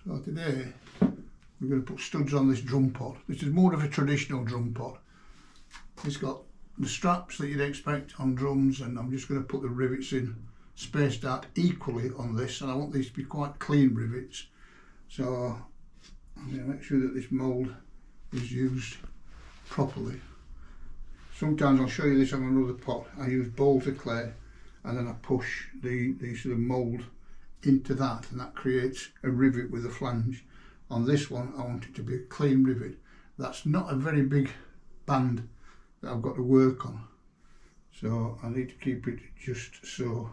So today we're going to put studs on this drum pot. This is more of a traditional drum pot. It's got the straps that you'd expect on drums, and I'm just going to put the rivets in spaced out equally on this, and I want these to be quite clean rivets. So I'm going to make sure that this mould is used properly. Sometimes I'll show you this on another pot. I use balls of clay and then I push the sort of mould into that, and that creates a rivet with a flange. On this one I want it to be a clean rivet. That's not a very big band that I've got to work on, so I need to keep it just so.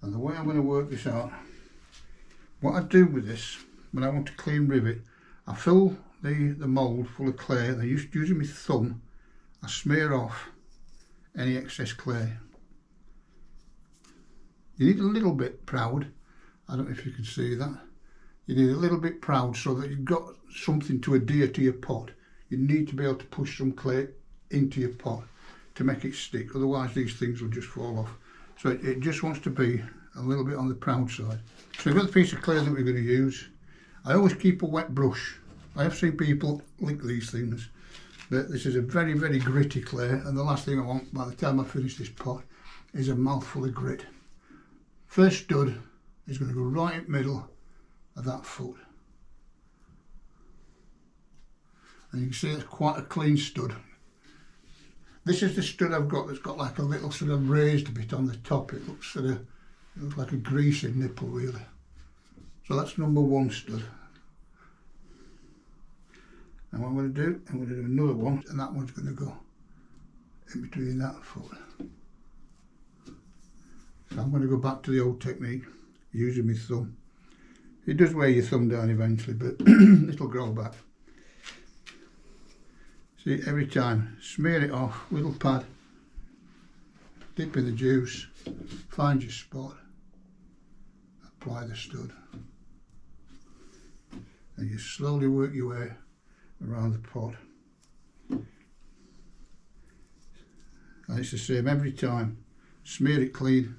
And the way I'm going to work this out, what I do with this, when I want a clean rivet, I fill the mould full of clay, and using my thumb I smear off any excess clay. You need a little bit proud, I don't know if you can see that. You need a little bit proud so that you've got something to adhere to your pot. You need to be able to push some clay into your pot to make it stick, otherwise these things will just fall off. So it just wants to be a little bit on the proud side. So we've got the piece of clay that we're going to use. I always keep a wet brush. I have seen people lick these things, but this is a very, very gritty clay, and the last thing I want by the time I finish this pot is a mouthful of grit. First stud is going to go right in the middle of that foot. And you can see it's quite a clean stud. This is the stud I've got that's got like a little sort of raised bit on the top. It looks like a greasy nipple really. So that's number one stud. And what I'm going to do, I'm going to do another one, and that one's going to go in between that foot. So I'm going to go back to the old technique, using my thumb. It does wear your thumb down eventually, but it'll grow back. See, every time, smear it off, little pad, dip in the juice, find your spot, apply the stud, and you slowly work your way around the pot. And it's the same every time. Smear it clean.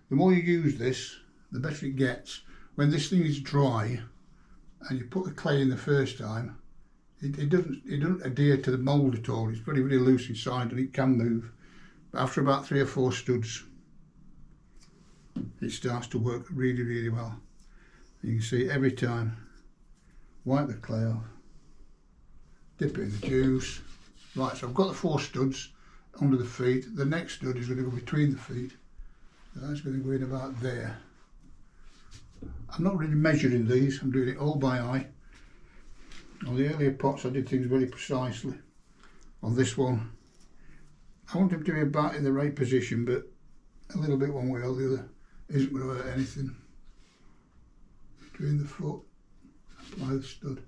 The more you use this, the better it gets. When this thing is dry and you put the clay in the first time, it doesn't adhere to the mould at all. It's very, very loose inside and it can move. But after about 3 or 4 studs, it starts to work really, really well. You can see every time, wipe the clay off, dip it in the juice. Right, so I've got the 4 studs under the feet. The next stud is going to go between the feet. So that's going to go in about there. I'm not really measuring these, I'm doing it all by eye. On the earlier pots I did things very precisely. On this one, I want them to be about in the right position, but a little bit one way or the other isn't going to hurt anything. Between the foot, apply the stud.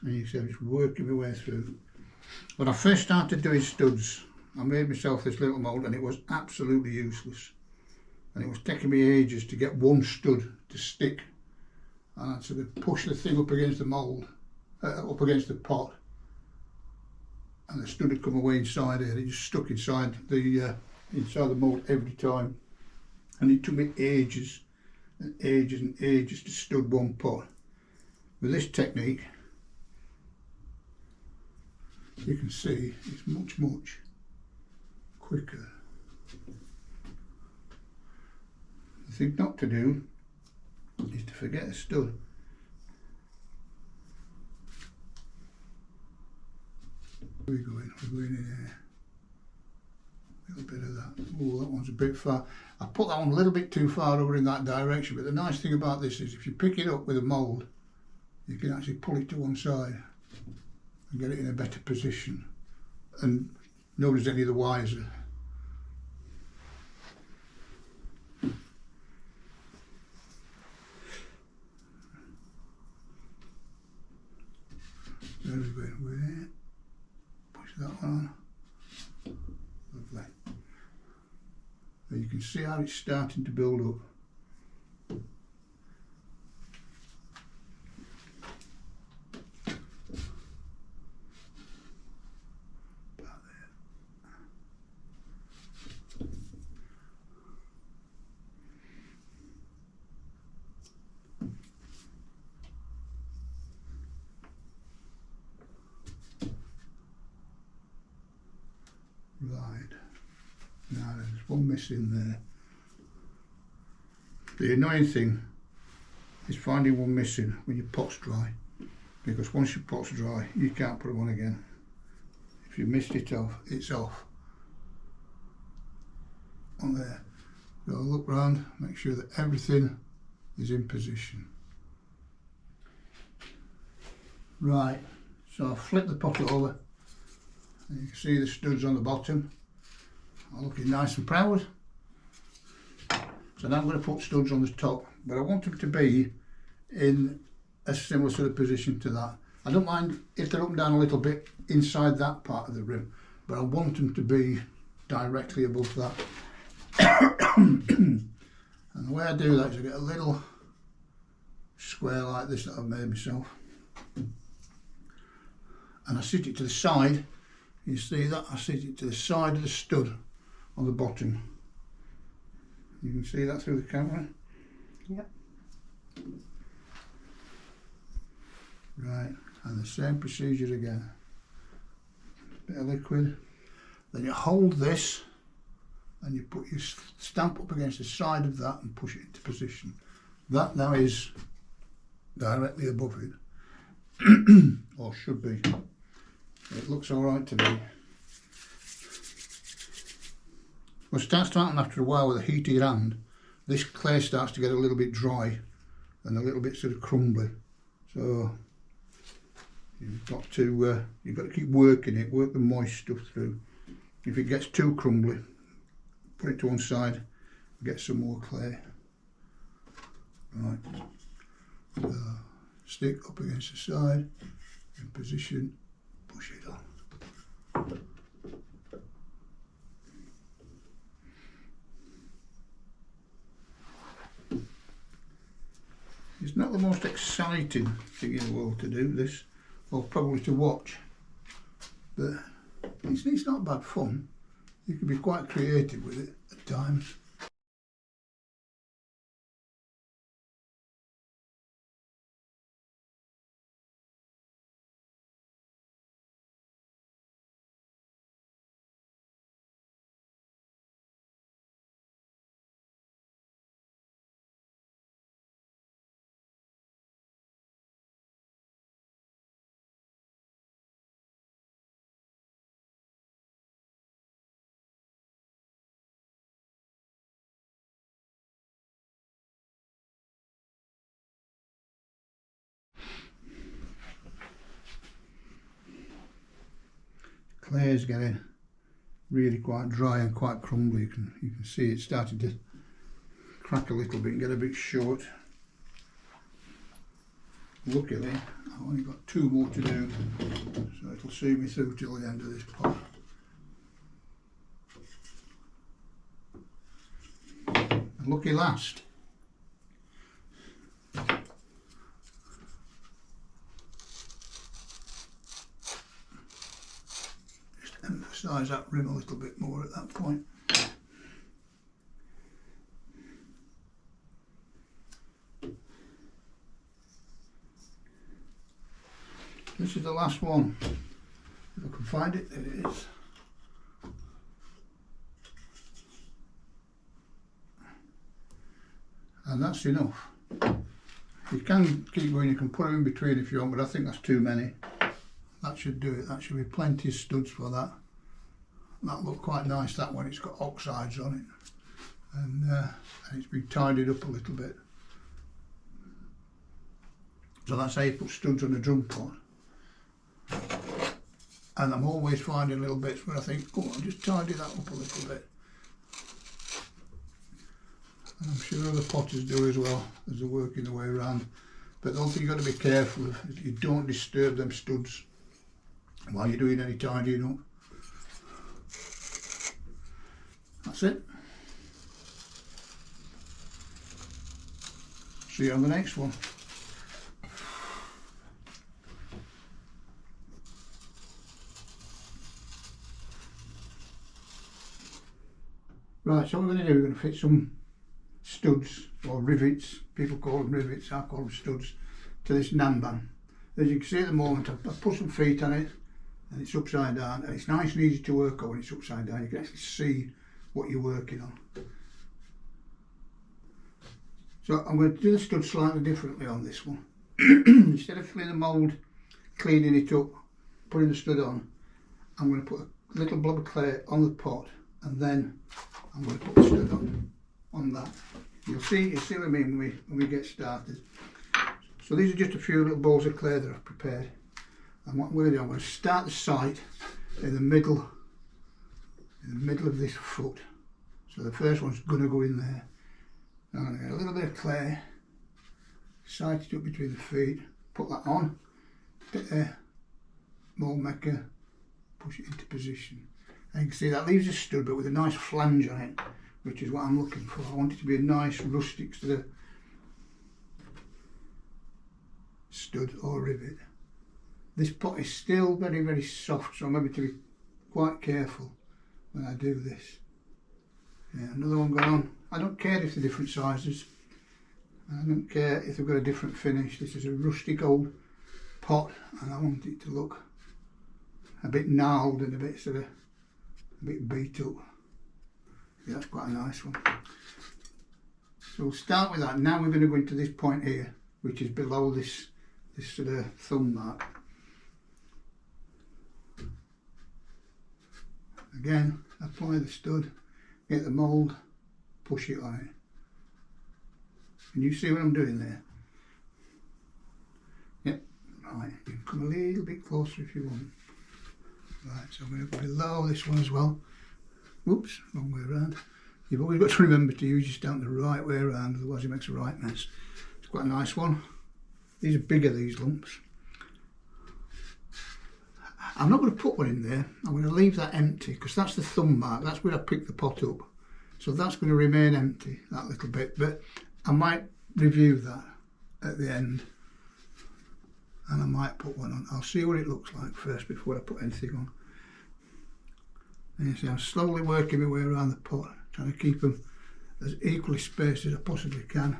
And you see I'm just working my way through. When I first started doing studs, I made myself this little mould and it was absolutely useless. And it was taking me ages to get one stud to stick. And I'd sort of push the thing up against the mould, up against the pot. And the stud would come away inside here. It just stuck inside the mould every time. And it took me ages and ages and ages to stud one pot. With this technique, you can see it's much, much quicker. The thing not to do is to forget a stud. We're going in here. A little bit of that. Oh, that one's a bit far. I put that one a little bit too far over in that direction, but the nice thing about this is if you pick it up with a mould, you can actually pull it to one side and get it in a better position, and nobody's any the wiser. There we go, push that one on, lovely. So you can see how it's starting to build up. Right, now there's one missing there. The annoying thing is finding one missing when your pot's dry, because once your pot's dry you can't put them on again. If you missed it off, it's off. On there. So look round, make sure that everything is in position. Right, so I'll flip the pot over and you can see the studs on the bottom are looking nice and proud. So now I'm going to put studs on the top, but I want them to be in a similar sort of position to that. I don't mind if they're up and down a little bit inside that part of the rim, but I want them to be directly above that. And the way I do that is I get a little square like this that I've made myself, and I sit it to the side. You see that? I sit it to the side of the stud on the bottom. You can see that through the camera? Yep. Right, and the same procedure again. Bit of liquid. Then you hold this and you put your stamp up against the side of that and push it into position. That now is directly above it, or should be. It looks alright to me. What starts to happen after a while with the heat of your hand, this clay starts to get a little bit dry and a little bit sort of crumbly. So you've got to keep working it, work the moist stuff through. If it gets too crumbly, put it to one side, get some more clay. Right, stick up against the side, in position, push it on. It's not the most exciting thing in the world to do this, or probably to watch, but it's not bad fun. You can be quite creative with it at times. Clay is getting really quite dry and quite crumbly. You can see it's starting to crack a little bit and get a bit short. Luckily, I've only got 2 more to do, so it'll see me through till the end of this pot. And lucky last. Emphasise that rim a little bit more at that point. This is the last one. If I can find it, there it is. And that's enough. You can keep going, you can put them in between if you want, but I think that's too many. That should do it. That should be plenty of studs for that. That looked quite nice, that one. It's got oxides on it, and it's been tidied up a little bit. So that's how you put studs on a drum pot. And I'm always finding little bits where I think, oh, I'll just tidy that up a little bit. And I'm sure other potters do as well as they're working their way around. But the only thing you've got to be careful of is you don't disturb them studs while you're doing any tidying up. That's it. See you on the next one. Right, so what we're going to do, we're going to fit some studs, or rivets, people call them rivets, I call them studs, to this Nanban. As you can see at the moment, I've put some feet on it, and it's upside down, and it's nice and easy to work on when it's upside down. You can actually see what you're working on. So I'm going to do the stud slightly differently on this one. Instead of filling the mould, cleaning it up, putting the stud on, I'm going to put a little blob of clay on the pot, and then I'm going to put the stud on that. You'll see what I mean when we get started. So these are just a few little balls of clay that I've prepared. And what I'm going to do, I'm going to start the sight in the middle of this foot. So the first one's going to go in there. Now I'm going to get a little bit of clay, sight it up between the feet, put that on, get a mould maker, push it into position. And you can see that leaves a stud but with a nice flange on it, which is what I'm looking for. I want it to be a nice rustic sort of stud or rivet. This pot is still very, very soft, so I'm maybe to be quite careful when I do this. Yeah, another one going on. I don't care if they're different sizes. I don't care if they've got a different finish. This is a rustic old pot, and I want it to look a bit gnarled and a bit beat up. Yeah, that's quite a nice one. So we'll start with that. Now we're going to go into this point here, which is below this sort of thumb mark. Again, apply the stud, get the mould, push it on it. Can you see what I'm doing there? Yep, right, you can come a little bit closer if you want. Right, so I'm going to go below this one as well. Whoops, wrong way around. You've always got to remember to use your stamp the right way around, otherwise it makes a right mess. It's quite a nice one. These are bigger, these lumps. I'm not going to put one in there. I'm going to leave that empty because that's the thumb mark. That's where I picked the pot up. So that's going to remain empty, that little bit. But I might review that at the end. And I might put one on. I'll see what it looks like first before I put anything on. And you see I'm slowly working my way around the pot, trying to keep them as equally spaced as I possibly can.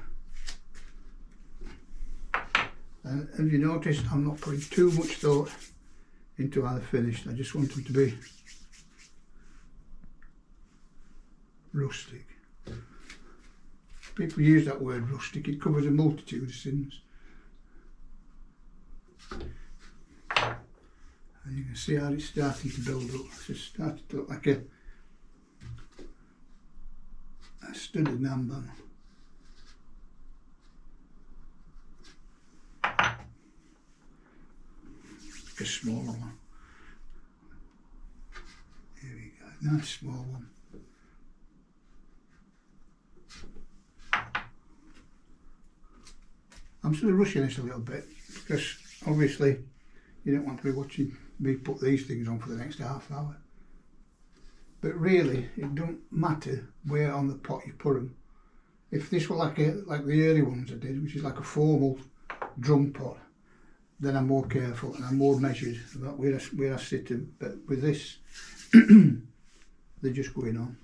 And as you notice, I'm not putting too much thought into how they're finished. I just want them to be rustic. People use that word rustic, it covers a multitude of sins. And you can see how it's starting to build up. It's just starting to look like a studded namban. A smaller one. Here we go, nice small one. I'm sort of rushing this a little bit because obviously you don't want to be watching me put these things on for the next half hour. But really, it don't matter where on the pot you put them. If this were like the early ones I did, which is like a formal drum pot, then I'm more careful and I'm more measured about where I sit them. But with this, they're just going on.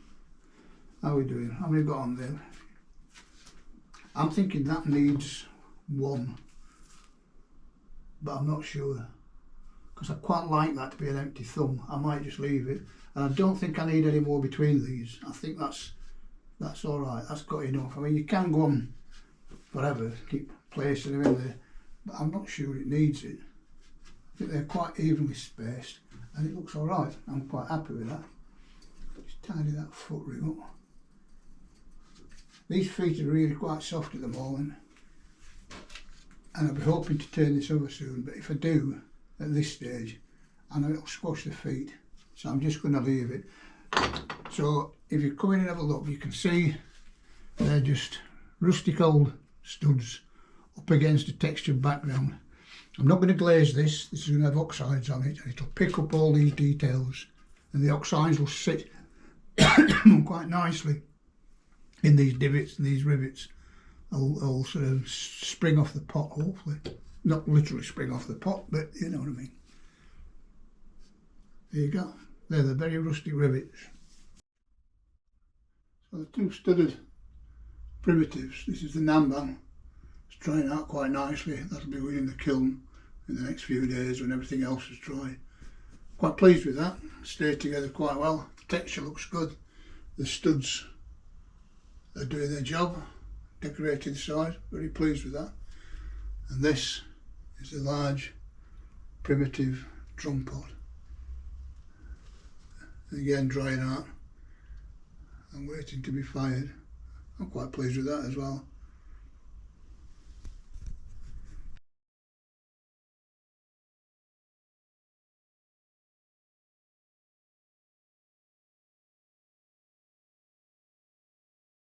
How are we doing? How many got on there? I'm thinking that needs one, but I'm not sure because I quite like that to be an empty thumb. I might just leave it, and I don't think I need any more between these. I think that's all right. That's got enough. I mean, you can go on forever, keep placing them in there, but I'm not sure it needs it. I think they're quite evenly spaced, and it looks all right. I'm quite happy with that. Just tidy that foot ring up. These feet are really quite soft at the moment, and I'll be hoping to turn this over soon, but if I do at this stage, I know it'll squash the feet, so I'm just going to leave it. So if you come in and have a look, you can see they're just rustic old studs up against a textured background. I'm not going to glaze this. This is going to have oxides on it, and it'll pick up all these details, and the oxides will sit quite nicely in these divots and these rivets. I'll sort of spring off the pot, hopefully. Not literally spring off the pot, but you know what I mean. There you go. They're the very rustic rivets. So the two studded primitives. This is the namban. It's drying out quite nicely. That'll be in the kiln in the next few days when everything else is dry. Quite pleased with that. Stayed together quite well. The texture looks good. The studs are doing their job. Decorated the side. Very pleased with that. And this is a large primitive drum pod. Again, drying out and waiting to be fired. I'm quite pleased with that as well.